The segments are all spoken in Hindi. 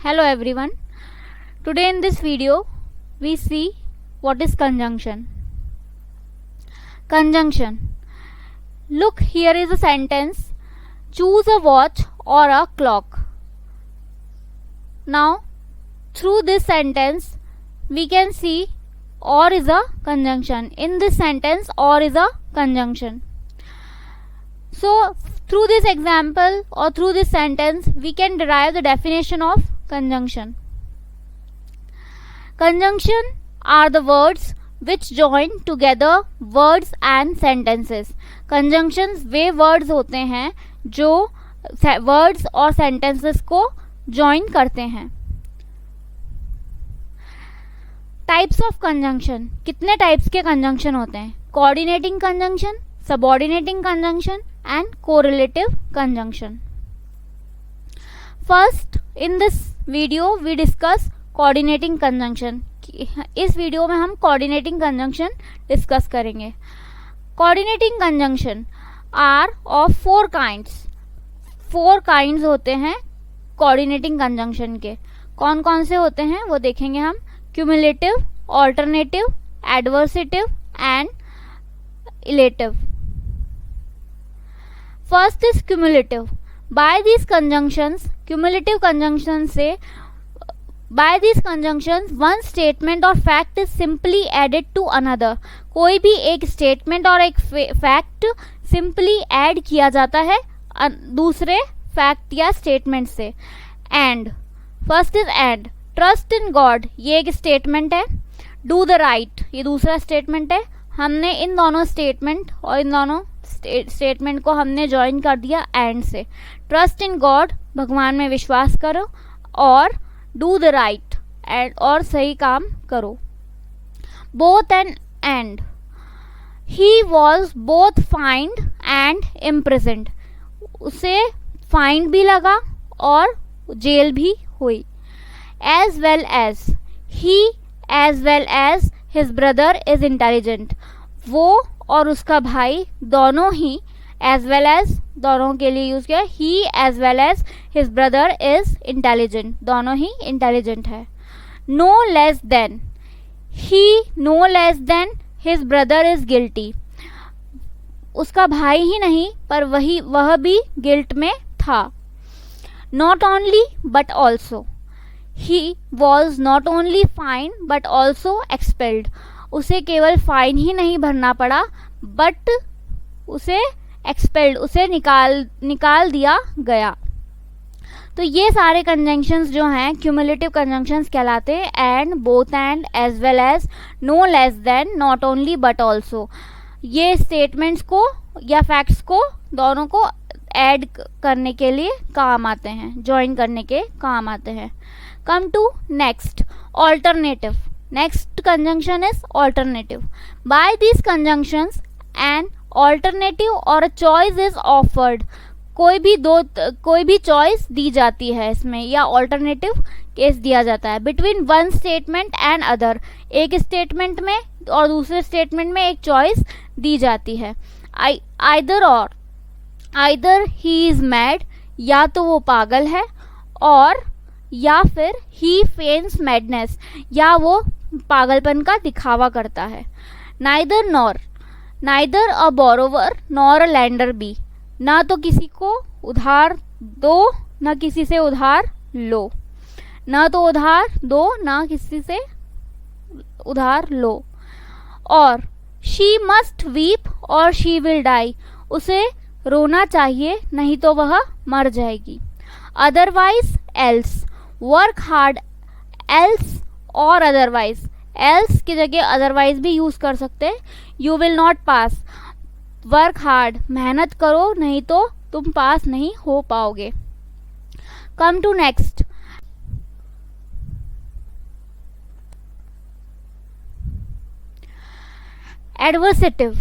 Hello everyone. Today in this video we see what is conjunction. Conjunction. Look, here is a sentence. Choose a watch or a clock. Now through this sentence we can see or is a conjunction. In this sentence or is a conjunction. So through this example or through this sentence we can derive the definition of conjunction. Conjunction are the words which join together words and sentences. Conjunctions way words होते हैं जो words और sentences को join करते हैं. Types of conjunction. कितने types के conjunction होते हैं? Coordinating conjunction, subordinating conjunction and correlative conjunction. First, in this video we discuss coordinating conjunction. इस वीडियो में हम coordinating conjunction discuss करेंगे. Coordinating conjunction are of four kinds. Four kinds होते हैं coordinating conjunction के. कौन कौन से होते हैं वो देखेंगे हम. Cumulative, alternative, adversative and elative. First is cumulative. By these conjunctions, cumulative conjunctions से by these conjunctions one statement or fact is simply added to another. कोई भी एक statement और एक fact simply add किया जाता है दूसरे fact या statement से. And first is and. Trust in God ये एक statement है. Do the right ये दूसरा statement है. हमने इन दोनों statement और इन दोनों स्टेटमेंट को हमने ज्वाइन कर दिया एंड से. ट्रस्ट इन गॉड भगवान में विश्वास करो और डू द राइट और सही काम करो. Both and he was both fined and imprisoned. उसे फाइंड भी लगा और जेल भी हुई. As well as his brother is intelligent. वो और उसका भाई दोनों ही एज वेल एज दोनों के लिए यूज किया. He as well as his brother is intelligent. दोनों ही इंटेलिजेंट है. No less than his brother is guilty. उसका भाई ही नहीं पर वह भी गिल्ट में था. Not only but also. He was not only fine but also expelled. उसे केवल फाइन ही नहीं भरना पड़ा बट उसे एक्सपेल्ड उसे निकाल दिया गया. तो ये सारे कंजंक्शंस जो हैं क्यूमुलेटिव कंजंक्शंस कहलाते हैं. And, both and, as well as, no less than, not only but also. ये स्टेटमेंट्स को या फैक्ट्स को दोनों को ऐड करने के लिए काम आते हैं, ज्वाइन करने के काम आते हैं. Come to next, alternative. Next conjunction is alternative. By these conjunctions an alternative or a choice is offered. कोई भी choice दी जाती है इसमें या alternative केस दिया जाता है. Between one statement and other. एक statement में और दूसरे statement में एक choice दी जाती है. Either he is mad या तो वो पागल है और या फिर he feigns madness या वो पागलपन का दिखावा करता है. Neither a borrower nor a lender be. ना तो किसी को उधार दो ना किसी से उधार लो. ना तो उधार दो ना किसी से उधार लो. Or she must weep or she will die. उसे रोना चाहिए नहीं तो वह मर जाएगी. Otherwise else. Work hard else और अदरवाइज. एल्स की जगह अदरवाइज भी यूज कर सकते हैं. You will not pass. Work hard मेहनत करो नहीं तो तुम पास नहीं हो पाओगे. Come to next, adversative.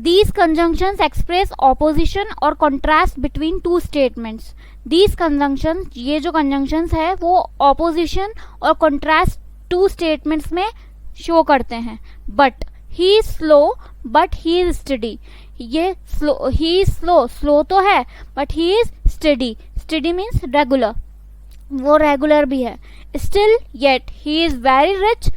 These conjunctions express opposition और contrast between two statements. These conjunctions, ये जो conjunctions है वो opposition और contrast two statements में show करते हैं. But he is slow but he is steady. ये he is slow तो है but he is steady. Steady means regular. वो रेगुलर भी है. Still yet he is very rich.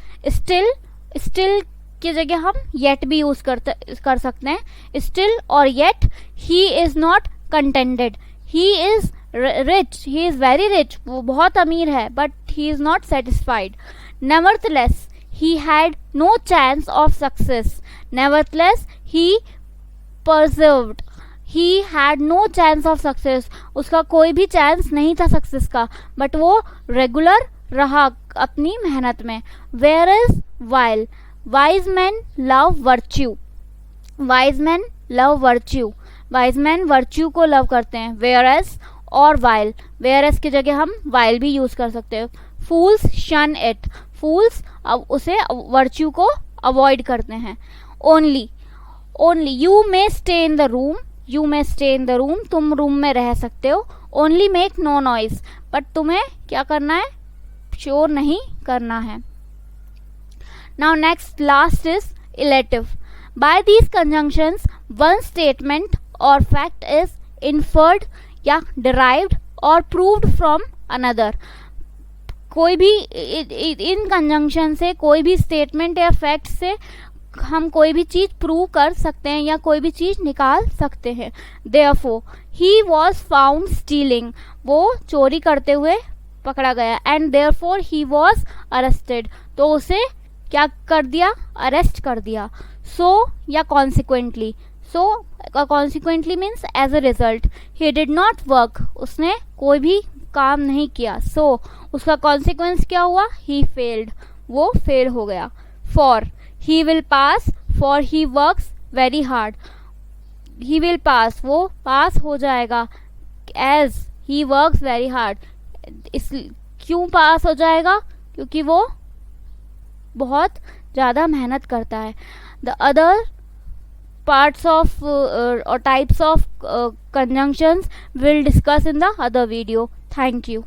Still की जगह हम येट भी यूज कर सकते हैं. स्टिल और yet he is not contented. He is rich, he is very rich, वो बहुत अमीर है, but he is not satisfied. Nevertheless he had no chance of success. Nevertheless he persevered. He had no chance of success. उसका कोई भी चांस नहीं था सक्सेस का, बट वो रेगुलर रहा अपनी मेहनत में. Whereas while. Wise man love virtue. Wise man love virtue. Wise man virtue को लव करते हैं. वेयर एज और वाइल. वेयर एज की जगह हम वाइल भी यूज कर सकते हैं. फूल्स शन इट. फूल्स उसे वर्च्यू को अवॉइड करते हैं. Only. Only you may stay in the room. You may stay in the room. तुम रूम में रह सकते हो. Only make no noise. But तुम्हें क्या करना है, शोर नहीं करना है. Now next last is illative. By these conjunctions one statement और फैक्ट इज इन्फर्ड या डिराइव्ड और प्रूव्ड फ्रॉम अनदर. कोई भी इन कंजंक्शन से, कोई भी स्टेटमेंट या फैक्ट से हम कोई भी चीज प्रूव कर सकते हैं या कोई भी चीज निकाल सकते हैं. Therefore he was found stealing. वो चोरी करते हुए पकड़ा गया. And therefore he was arrested. तो उसे क्या कर दिया, अरेस्ट कर दिया. सो या consequently. So consequently means as a result. He did not work. उसने कोई भी काम नहीं किया. सो उसका कॉन्सिक्वेंस क्या हुआ, ही फेल्ड. वो फेल हो गया. For he will pass, for he works very hard. he will pass, वो पास हो जाएगा. as he works very hard. इस क्यों पास हो जाएगा, क्योंकि वो बहुत ज़्यादा मेहनत करता है. the other parts of or types of conjunctions will discuss in the other video. Thank you.